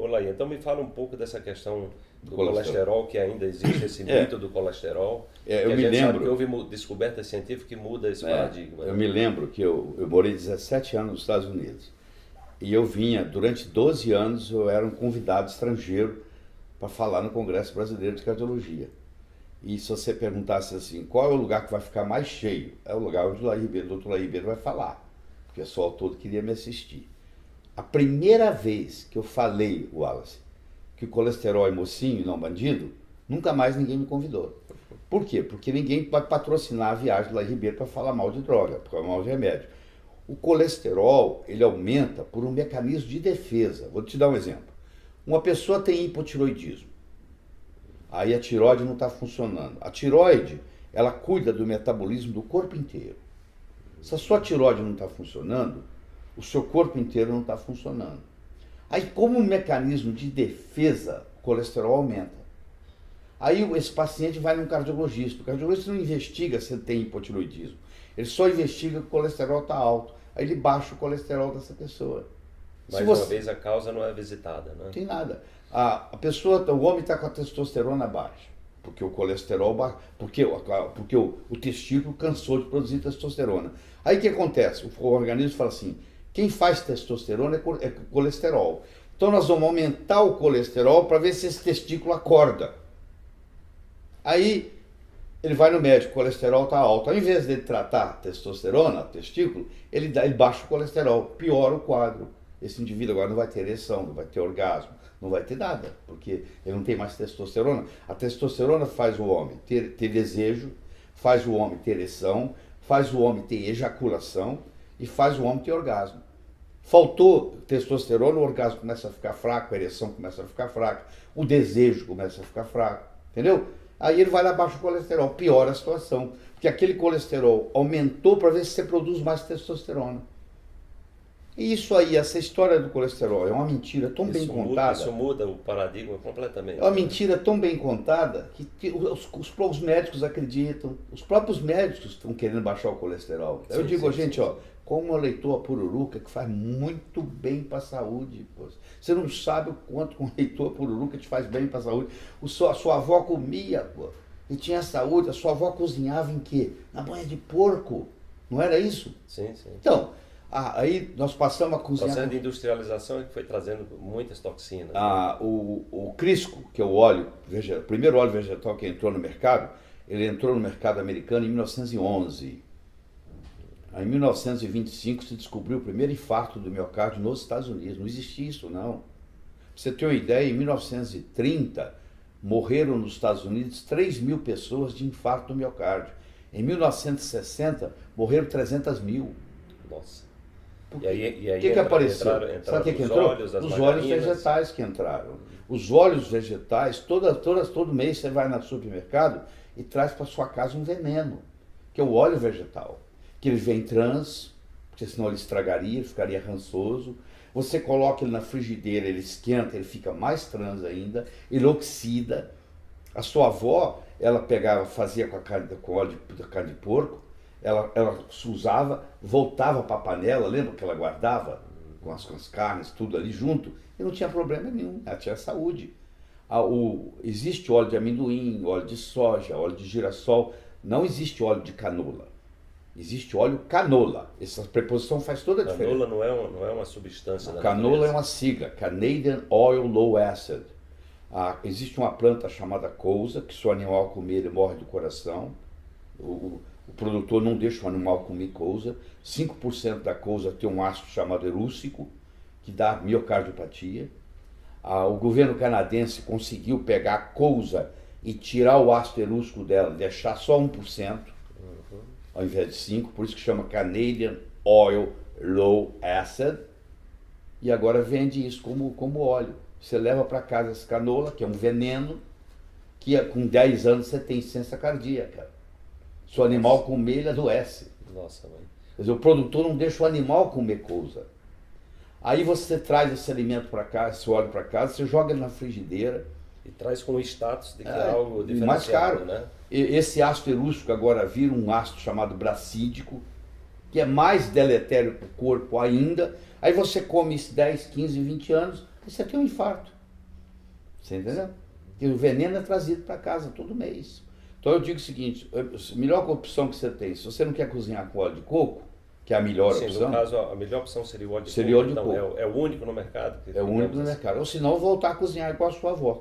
Laí, então me fala um pouco dessa questão do colesterol, que ainda existe esse mito do colesterol. Eu me lembro. Sabe que houve descobertas científicas que mudam esse paradigma. Eu me lembro que eu morei 17 anos nos Estados Unidos. E eu vinha, durante 12 anos, eu era um convidado estrangeiro para falar no Congresso Brasileiro de Cardiologia. E se você perguntasse assim, qual é o lugar que vai ficar mais cheio? É o lugar onde o Dr. Laí Ribeiro vai falar, porque o pessoal todo queria me assistir. A primeira vez que eu falei, Wallace, que o colesterol é mocinho e não bandido, nunca mais ninguém me convidou. Por quê? Porque ninguém pode patrocinar a viagem do Laí Ribeiro para falar mal de droga, para falar mal de remédio. O colesterol, ele aumenta por um mecanismo de defesa. Vou te dar um exemplo. Uma pessoa tem hipotiroidismo. Aí a tireoide não está funcionando. A tireoide, ela cuida do metabolismo do corpo inteiro. Se a sua tireoide não está funcionando, o seu corpo inteiro não está funcionando. Aí, como um mecanismo de defesa, o colesterol aumenta. Aí esse paciente vai num cardiologista. O cardiologista não investiga se ele tem hipotiroidismo. Ele só investiga que o colesterol está alto. Aí ele baixa o colesterol dessa pessoa. Mais uma vez a causa não é visitada, né? Não tem nada. A pessoa, o homem está com a testosterona baixa, porque o colesterol baixa, porque o testículo cansou de produzir testosterona. Aí o que acontece? O organismo fala assim, quem faz testosterona é colesterol. Então nós vamos aumentar o colesterol para ver se esse testículo acorda. Aí ele vai no médico, o colesterol está alto. Ao invés de ele tratar a testosterona, o testículo, ele baixa o colesterol, piora o quadro. Esse indivíduo agora não vai ter ereção, não vai ter orgasmo, não vai ter nada, porque ele não tem mais testosterona. A testosterona faz o homem ter desejo, faz o homem ter ereção, faz o homem ter ejaculação e faz o homem ter orgasmo. Faltou testosterona, o orgasmo começa a ficar fraco, a ereção começa a ficar fraca, o desejo começa a ficar fraco, entendeu? Aí ele vai lá abaixo o colesterol, piora a situação, porque aquele colesterol aumentou para ver se você produz mais testosterona. E isso aí, essa história do colesterol é uma mentira tão bem contada. Isso muda o paradigma completamente. É uma mentira tão bem contada que os médicos acreditam, os próprios médicos estão querendo baixar o colesterol. Eu digo, gente, ó, como uma leitoa pururuca que faz muito bem para a saúde. Pô. Você não sabe o quanto uma leitoa pururuca te faz bem para a saúde. A sua avó comia, pô, e tinha saúde. A sua avó cozinhava em quê? Na banha de porco. Não era isso? Sim, sim. Então, aí nós passamos a cozinhar... O processo de industrialização é que foi trazendo muitas toxinas. O Crisco, que é o óleo, o primeiro óleo vegetal que entrou no mercado, ele entrou no mercado americano em 1911. Em 1925 se descobriu o primeiro infarto do miocárdio nos Estados Unidos. Não existia isso, não. Pra você ter uma ideia, em 1930 morreram nos Estados Unidos 3.000 pessoas de infarto do miocárdio. Em 1960 morreram 300.000. Nossa. E aí o que apareceu? Sabe o que entrou? Os óleos vegetais que entraram. Os óleos vegetais, todo mês você vai no supermercado e traz para sua casa um veneno, que é o óleo vegetal. Que ele vem trans, porque senão ele estragaria, ele ficaria rançoso. Você coloca ele na frigideira, ele esquenta, ele fica mais trans ainda, ele oxida. A sua avó, ela pegava, fazia com óleo de carne de porco, ela usava, voltava para a panela, lembra que ela guardava com as carnes, tudo ali junto, e não tinha problema nenhum, ela tinha saúde. Existe óleo de amendoim, óleo de soja, óleo de girassol, não existe óleo de canola. Existe óleo canola. Essa preposição faz toda a diferença. Canola não é uma substância da canola natureza. É uma sigla, Canadian Oil Low Acid. Existe uma planta chamada cousa, que se o animal comer ele morre do coração. O produtor não deixa o animal comer cousa. 5% da cousa tem um ácido chamado erúcico, que dá miocardiopatia. O governo canadense conseguiu pegar a cousa e tirar o ácido erúcico dela, deixar só 1%, ao invés de 5%, por isso que chama Canadian Oil Low Acid. E agora vende isso como óleo. Você leva para casa essa canola, que é um veneno, que com 10 anos você tem insuficiência cardíaca. Se o animal comer, ele adoece. Nossa, mãe. Quer dizer, o produtor não deixa o animal comer cousa. Aí você traz esse alimento para casa, esse óleo para casa, você joga ele na frigideira. E traz com o status de que é algo diferenciado, mais caro, né? Esse ácido erústico agora vira um ácido chamado bracídico, que é mais deletério para o corpo ainda. Aí você come isso 10, 15, 20 anos, Aí você tem um infarto. Você entendeu? E o veneno é trazido para casa todo mês. Então eu digo o seguinte, a melhor opção que você tem, se você não quer cozinhar com óleo de coco, que é a melhor opção. No caso, a melhor opção seria o óleo de coco. Seria óleo de coco. É o único no mercado? É o único no mercado. Ou se não, voltar a cozinhar com a sua avó.